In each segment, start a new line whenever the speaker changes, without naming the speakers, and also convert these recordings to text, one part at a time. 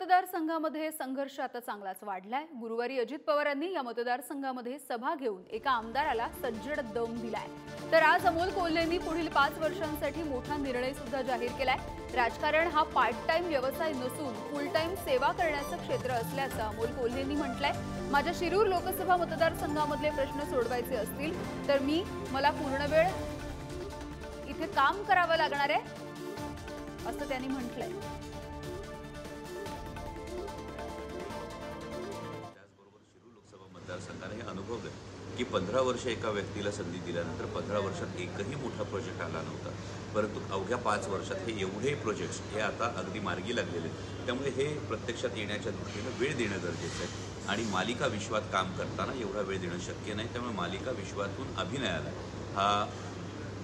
मतदारसंघामध्ये संघर्ष आता चांगलाच वाढलाय। गुरुवारी अजित पवारांनी या मतदारसंघामध्ये सभा घेऊन एका आमदाराला सज्जड दम दिलाय। तर आज अमोल कोल्हेंनी पुढील 5 वर्षांसाठी मोठा निर्णय सुद्धा जाहीर केलाय। राजकारण हा पार्ट टाइम व्यवसाय नसून फुल टाइम सेवा करण्याचं क्षेत्र असल्याचं अमोल कोल्हेंनी म्हटलंय। माझ्या शिरूर लोकसभा मतदारसंघामधले प्रश्न सोडवायचे असतील तर मला पूर्ण वेळ इथे काम करावं लागणार आहे असं त्यांनी म्हटलंय।
मतदारसंघाने हे अनुभवलं की 15 वर्ष एका व्यक्तीला संधी दिल्यानंतर 15 वर्षात एकही मोठा प्रोजेक्ट आला नव्हता, परंतु अवघ्या 5 वर्षात हे एवढे प्रोजेक्ट्स हे आता अगदी मार्गी लागलेले आहेत। त्यामुळे हे प्रत्यक्षात येण्याच्या दृष्टीने वेळ देणं गरजेचं आहे आणि मालिका विश्वात काम करताना एवढा वेळ देणं शक्य नाही। त्यामुळे मालिका विश्वातून अभिनयाला हा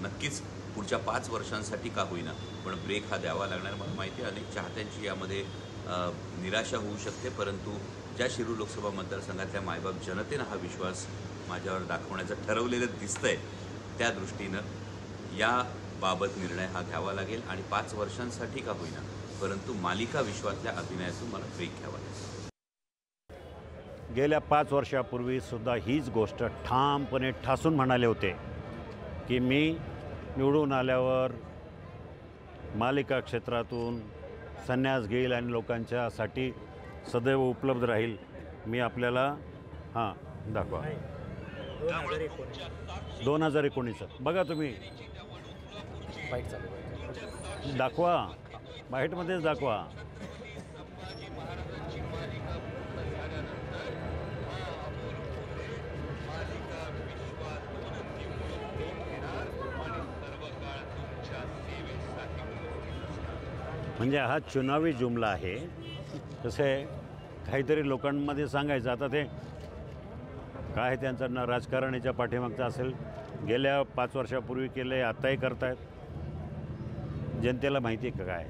नक्कीच पुढच्या 5 वर्षांसाठी का होईना पण ब्रेक हा द्यावा लागणार। मला माहिती आहे अनेक चाहत्यांची यामध्ये निराशा होऊ शकते, परंतु ज्या शिरूर लोकसभा मतदारसंघातल्या मायबाप जनतेनं हा विश्वास माझ्यावर दाखवण्याचं ठरवलेलं दिसतंय, त्या दृष्टीनं याबाबत निर्णय हा घ्यावा लागेल आणि 5 वर्षांसाठी का होईना परंतु मालिका विश्वातल्या अभिनयातून मला ब्रेक घ्यावा लागेल।
गेल्या 5 वर्षापूर्वी सुद्धा हीच गोष्ट ठामपणे ठासून म्हणाले होते की मी निवडून आल्यावर मालिका क्षेत्रातून संन्यास घेईल आणि लोकांच्यासाठी सदैव उपलब्ध राहील। मी आपल्याला दाखवा 2019 बघा तुम्ही दाखवा, बाईटमध्येच दाखवा। म्हणजे हा चुनावी जुमला आहे। तसे काहीतरी लोकांमध्ये सांगायचं, आता ते काय त्यांचं राजकारण याच्या पाठीमागचं असेल, गेल्या 5 वर्षापूर्वी केलं आहे आताही करतायत, जनतेला माहिती आहे का काय।